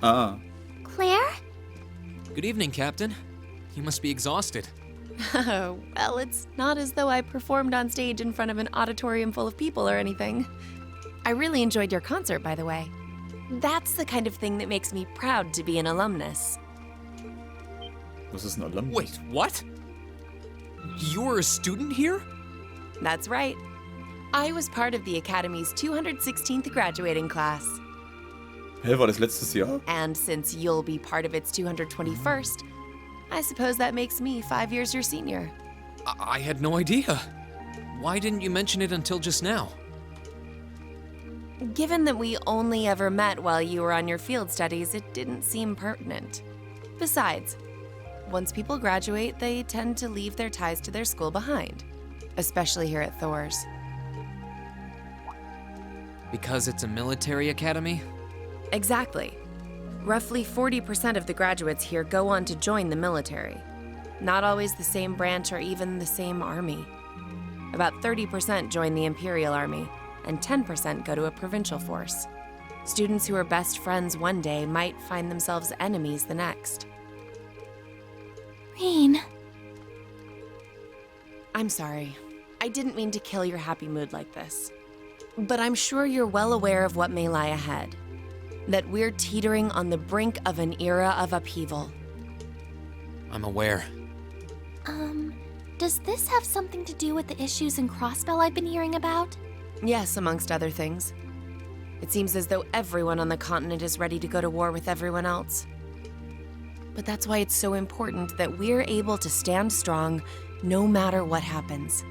Ah. Claire? Good evening, Captain. You must be exhausted. Well, it's not as though I performed on stage in front of an auditorium full of people or anything. I really enjoyed your concert, by the way. That's the kind of thing that makes me proud to be an alumnus. Was ist ein Alumnus? Wait, what? You were a student here? That's right. I was part of the Academy's 216th graduating class. Hä, war das letztes Jahr? And since you'll be part of its 221st, I suppose that makes me 5 years your senior. I had no idea. Why didn't you mention it until just now? Given that we only ever met while you were on your field studies, it didn't seem pertinent. Besides, once people graduate, they tend to leave their ties to their school behind, especially here at Thors. Because it's a military academy? Exactly. Roughly 40% of the graduates here go on to join the military. Not always the same branch or even the same army. About 30% join the Imperial Army, and 10% go to a provincial force. Students who are best friends one day might find themselves enemies the next. Rean. I'm sorry. I didn't mean to kill your happy mood like this. But I'm sure you're well aware of what may lie ahead. That we're teetering on the brink of an era of upheaval. I'm aware. Does this have something to do with the issues in Crossbell I've been hearing about? Yes, amongst other things. It seems as though everyone on the continent is ready to go to war with everyone else. But that's why it's so important that we're able to stand strong no matter what happens.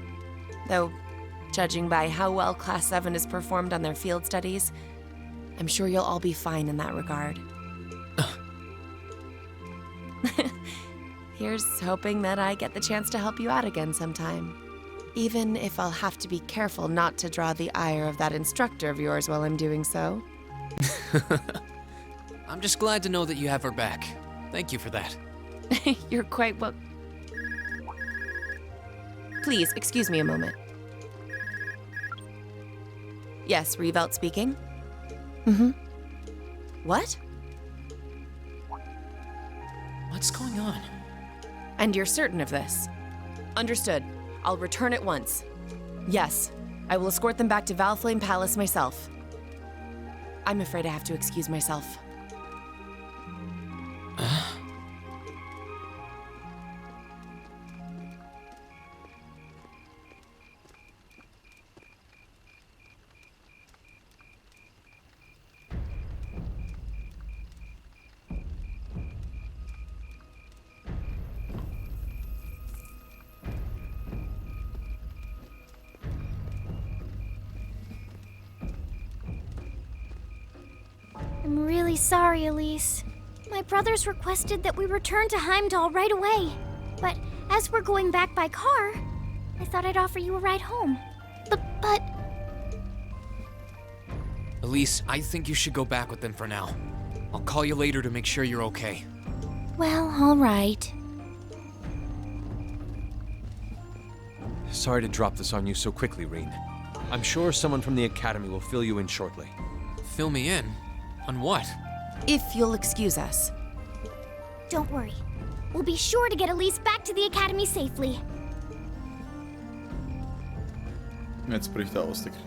Though, judging by how well Class 7 has performed on their field studies, I'm sure you'll all be fine in that regard. Here's hoping that I get the chance to help you out again sometime. Even if I'll have to be careful not to draw the ire of that instructor of yours while I'm doing so. I'm just glad to know that you have her back. Thank you for that. You're quite well... Please, excuse me a moment. Yes, Revelt speaking. Mm-hmm. What? What's going on? And you're certain of this? Understood. I'll return at once. Yes, I will escort them back to Valflame Palace myself. I'm afraid I have to excuse myself. I'm really sorry, Elise. My brothers requested that we return to Heimdall right away. But as we're going back by car, I thought I'd offer you a ride home. But... Elise, I think you should go back with them for now. I'll call you later to make sure you're okay. Well, all right. Sorry to drop this on you so quickly, Rean. I'm sure someone from the Academy will fill you in shortly. Fill me in? On what? If you'll excuse us. Don't worry. We'll be sure to get Elise back to the Academy safely. Jetzt bricht er aus, der Krieg.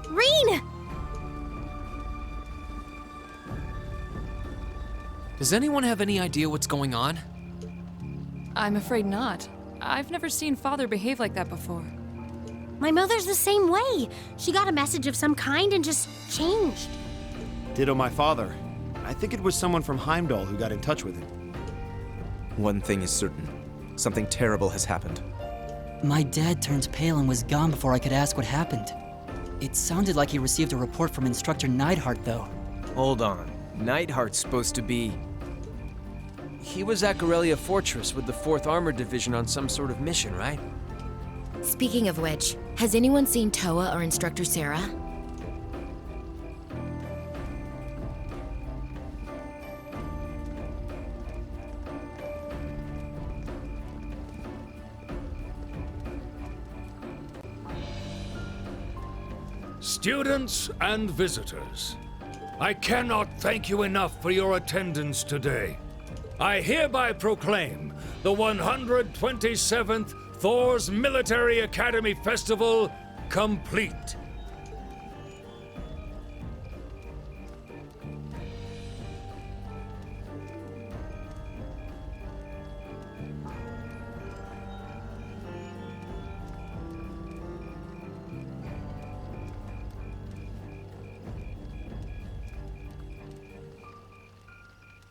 Rean! Does anyone have any idea what's going on? I'm afraid not. I've never seen Father behave like that before. My mother's the same way. She got a message of some kind and just changed. Ditto my father. I think it was someone from Heimdall who got in touch with him. One thing is certain. Something terrible has happened. My dad turned pale and was gone before I could ask what happened. It sounded like he received a report from Instructor Neidhart, though. Hold on. Neidhart's supposed to be... He was at Garelia Fortress with the 4th Armored Division on some sort of mission, right? Speaking of which, has anyone seen TLoH or Instructor Sarah? Students and visitors, I cannot thank you enough for your attendance today. I hereby proclaim the 127th Thors Military Academy Festival complete.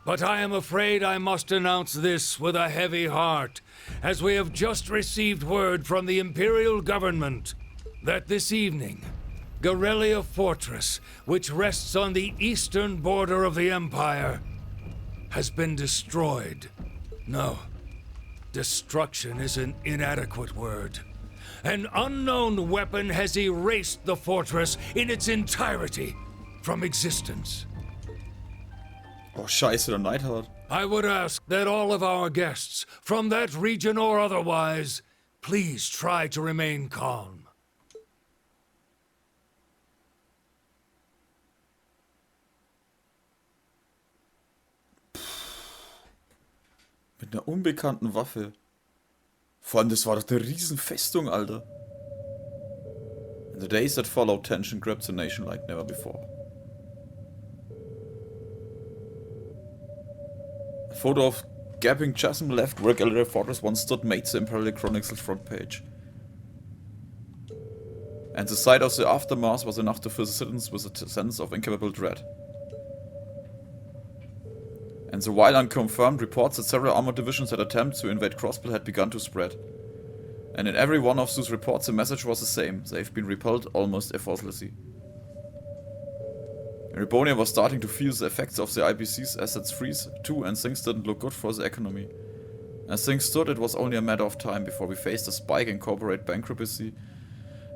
But I am afraid I must announce this with a heavy heart, as we have just received word from the Imperial government that this evening, Garelia Fortress, which rests on the eastern border of the Empire, has been destroyed. No, destruction is an inadequate word. An unknown weapon has erased the fortress in its entirety from existence. Oh, scheiße, der Neidhart. I would ask that all of our guests, from that region or otherwise, please try to remain calm. Mit einer unbekannten Waffe. Vor allem, das war doch eine Riesenfestung, Alter. In the days that followed, tension gripped the nation like never before. A photo of gaping chasm left where Garelia Fortress once stood made the Imperial Chronicles front page. And the sight of the aftermath was enough to fill the citizens with a sense of incapable dread. And the while unconfirmed reports that several armored divisions had attempted to invade Crossbill had begun to spread. And in every one of those reports the message was the same: they've been repelled almost effortlessly. Erebonia was starting to feel the effects of the IBC's assets freeze too, and things didn't look good for the economy. As things stood, it was only a matter of time before we faced a spike in corporate bankruptcy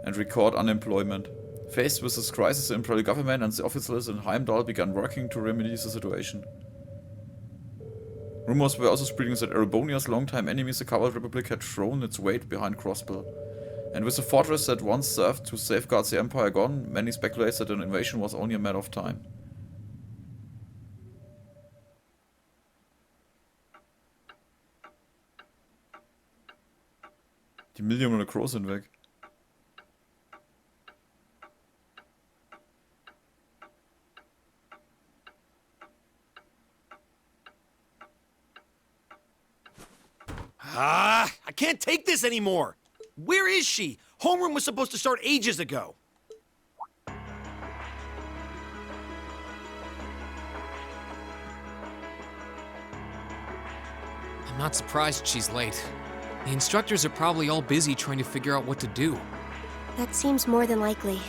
and record unemployment. Faced with this crisis, the Imperial government and the officials in Heimdall began working to remedy the situation. Rumors were also spreading that Erebonia's longtime enemies, the Coward Republic, had thrown its weight behind Crossbill. And with the fortress that once served to safeguard the Empire gone, many speculate that an invasion was only a matter of time. Die Millionen Crow sind weg. I can't take this anymore. Where is she? Homeroom was supposed to start ages ago. I'm not surprised she's late. The instructors are probably all busy trying to figure out what to do. That seems more than likely.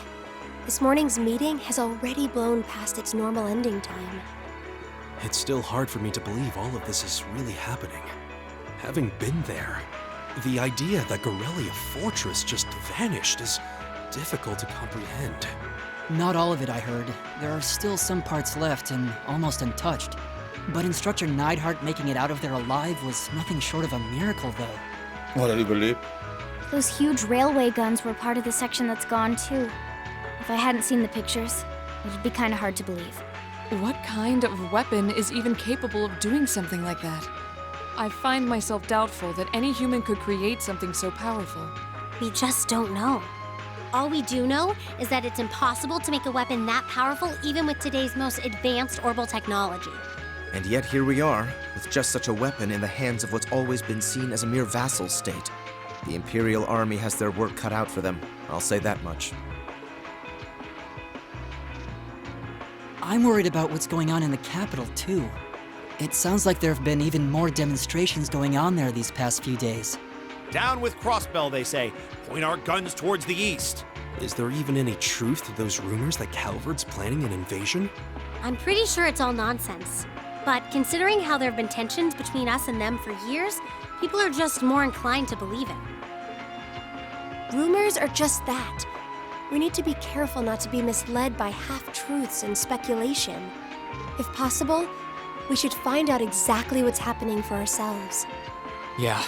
This morning's meeting has already blown past its normal ending time. It's still hard for me to believe all of this is really happening. Having been there, the idea that Garelia Fortress just vanished is difficult to comprehend. Not all of it, I heard. There are still some parts left and almost untouched. But Instructor Neidhart making it out of there alive was nothing short of a miracle, though. Oh, er überlebt. Those huge railway guns were part of the section that's gone, too. If I hadn't seen the pictures, it'd be kind of hard to believe. What kind of weapon is even capable of doing something like that? I find myself doubtful that any human could create something so powerful. We just don't know. All we do know is that it's impossible to make a weapon that powerful even with today's most advanced orbital technology. And yet here we are, with just such a weapon in the hands of what's always been seen as a mere vassal state. The Imperial Army has their work cut out for them, I'll say that much. I'm worried about what's going on in the capital, too. It sounds like there have been even more demonstrations going on there these past few days. Down with Crossbell, they say. Point our guns towards the east. Is there even any truth to those rumors that Calvard's planning an invasion? I'm pretty sure it's all nonsense. But considering how there have been tensions between us and them for years, people are just more inclined to believe it. Rumors are just that. We need to be careful not to be misled by half-truths and speculation. If possible, we should find out exactly what's happening for ourselves. Yeah.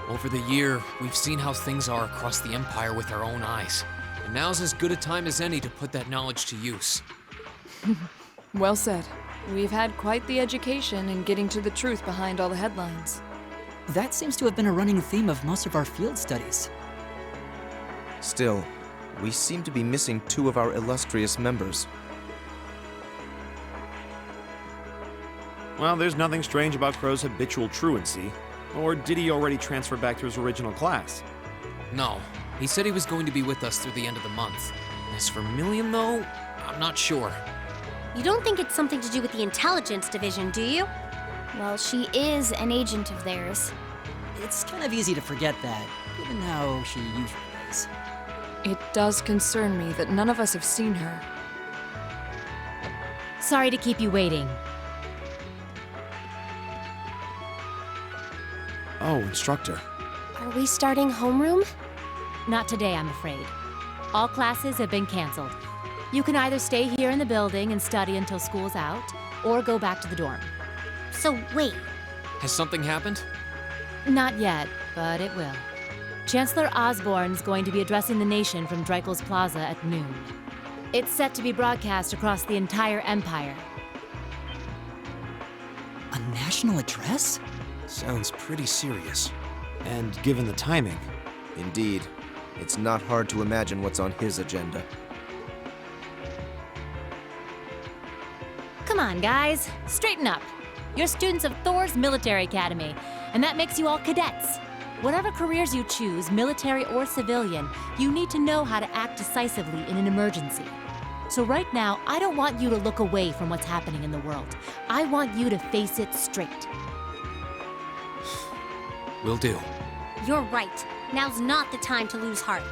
Over the year, we've seen how things are across the Empire with our own eyes. And now's as good a time as any to put that knowledge to use. Well said. We've had quite the education in getting to the truth behind all the headlines. That seems to have been a running theme of most of our field studies. Still, we seem to be missing two of our illustrious members. Well, there's nothing strange about Crow's habitual truancy. Or did he already transfer back to his original class? No. He said he was going to be with us through the end of the month. As for Milliam, though, I'm not sure. You don't think it's something to do with the intelligence division, do you? Well, she is an agent of theirs. It's kind of easy to forget that, given how she usually is. It does concern me that none of us have seen her. Sorry to keep you waiting. Oh, Instructor. Are we starting homeroom? Not today, I'm afraid. All classes have been canceled. You can either stay here in the building and study until school's out, or go back to the dorm. So wait. Has something happened? Not yet, but it will. Chancellor Osborne's going to be addressing the nation from Dreikel's Plaza at noon. It's set to be broadcast across the entire Empire. A national address? Sounds pretty serious. And given the timing. Indeed. It's not hard to imagine what's on his agenda. Come on, guys. Straighten up. You're students of Thors Military Academy, and that makes you all cadets. Whatever careers you choose, military or civilian, you need to know how to act decisively in an emergency. So right now, I don't want you to look away from what's happening in the world. I want you to face it straight. Will do. You're right. Now's not the time to lose heart.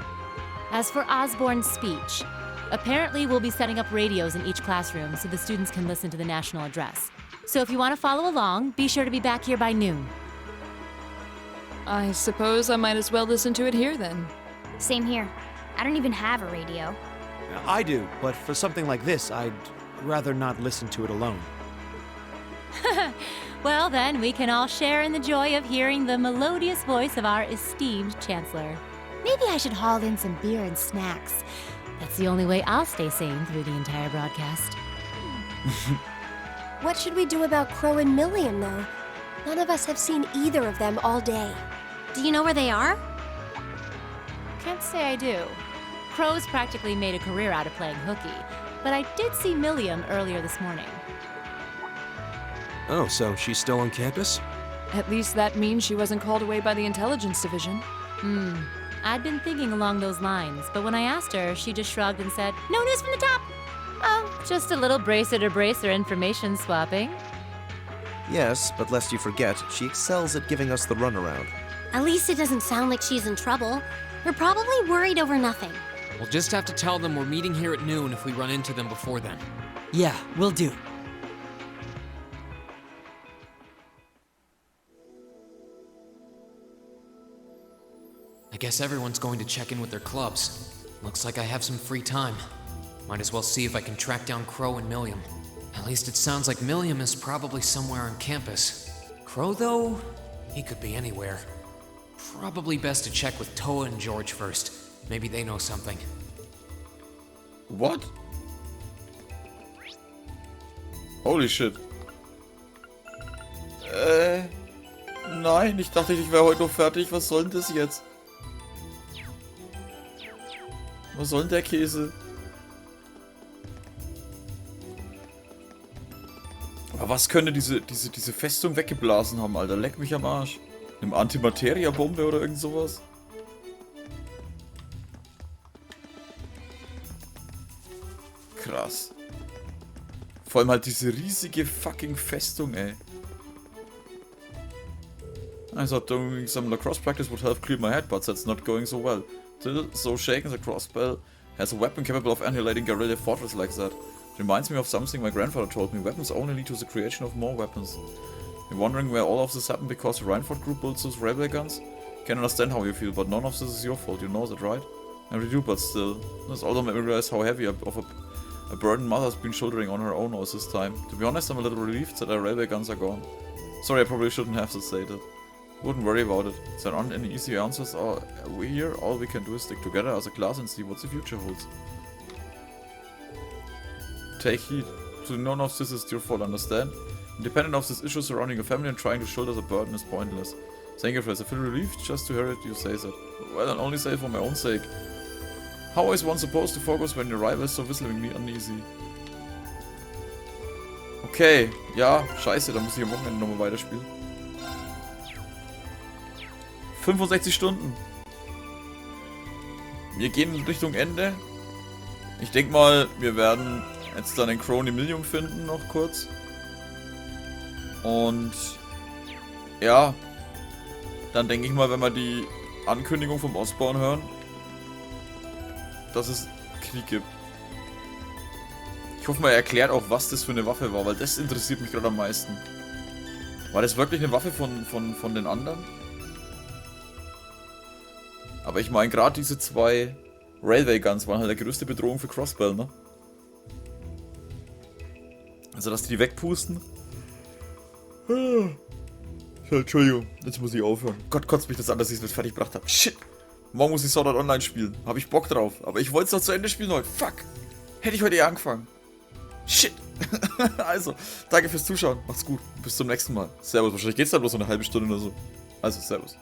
As for Osborne's speech, apparently we'll be setting up radios in each classroom so the students can listen to the national address. So if you want to follow along, be sure to be back here by noon. I suppose I might as well listen to it here then. Same here. I don't even have a radio. I do, but for something like this, I'd rather not listen to it alone. Well then, we can all share in the joy of hearing the melodious voice of our esteemed Chancellor. Maybe I should haul in some beer and snacks. That's the only way I'll stay sane through the entire broadcast. What should we do about Crow and Milliam, though? None of us have seen either of them all day. Do you know where they are? Can't say I do. Crow's practically made a career out of playing hooky, but I did see Milliam earlier this morning. Oh, so she's still on campus? At least that means she wasn't called away by the intelligence division. I'd been thinking along those lines, but when I asked her, she just shrugged and said, "No news from the top." Oh, just a little bracer-to-bracer information swapping. Yes, but lest you forget, she excels at giving us the runaround. At least it doesn't sound like she's in trouble. We're probably worried over nothing. We'll just have to tell them we're meeting here at noon if we run into them before then. Yeah, will do. I guess everyone's going to check in with their clubs. Looks like I have some free time. Might as well see if I can track down Crow and Milliam. At least it sounds like Milliam is probably somewhere on campus. Crow, though, he could be anywhere. Probably best to check with Toa and George first. Maybe they know something. What? Holy shit. Nein, ich dachte, ich wäre heute noch fertig. Was soll denn das jetzt? Was soll denn der Käse? Aber was könnte diese Festung weggeblasen haben, Alter? Leck mich am Arsch. Eine Antimateria-Bombe oder irgend sowas? Krass. Vor allem halt diese riesige fucking Festung, ey. I thought doing some lacrosse practice would help clear my head, but that's not going so well. Still so shaken the crossbow has a weapon capable of annihilating guerrilla fortress like that. It reminds me of something my grandfather told me. Weapons only lead to the creation of more weapons. You're wondering where all of this happened because the Reinford group built those railway guns? Can understand how you feel, but none of this is your fault, you know that, right? I really do, but still. This also made me realize how heavy of a burden Mother's been shouldering on her own all this time. To be honest, I'm a little relieved that our railway guns are gone. Sorry, I probably shouldn't have said it. Wouldn't worry about it. There aren't any easy answers here. All we can do is stick together as a class and see what the future holds. Take heed. So none of this is your fault, understand? Independent of these issues surrounding your family and trying to shoulder the burden is pointless. Thank you, Fred. I feel relieved just to hear it you say that. Well, I'll only say it for my own sake. How is one supposed to focus when your rival is so visibly uneasy? Okay, ja, scheiße, da muss ich am Wochenende nochmal weiterspielen. 65 Stunden. Wir gehen in Richtung Ende. Ich denke mal, wir werden jetzt dann den Crony Millium finden, noch kurz. Und ja, dann denke ich mal, wenn wir die Ankündigung vom Osborn hören, dass es Krieg gibt. Ich hoffe mal, er erklärt auch, was das für eine Waffe war, weil das interessiert mich gerade am meisten. War das wirklich eine Waffe von den anderen? Aber ich meine, gerade diese zwei Railway Guns waren halt der größte Bedrohung für Crossbell, ne? Also, dass die wegpusten. Entschuldigung, jetzt muss ich aufhören. Gott, kotzt mich das an, dass ich es nicht fertig gebracht habe. Shit! Morgen muss ich Sword Art Online spielen. Habe ich Bock drauf. Aber ich wollte es noch zu Ende spielen heute. Fuck! Hätte ich heute eher angefangen. Shit! Also, danke fürs Zuschauen. Macht's gut. Bis zum nächsten Mal. Servus. Wahrscheinlich geht's dann bloß so eine halbe Stunde oder so. Also, servus.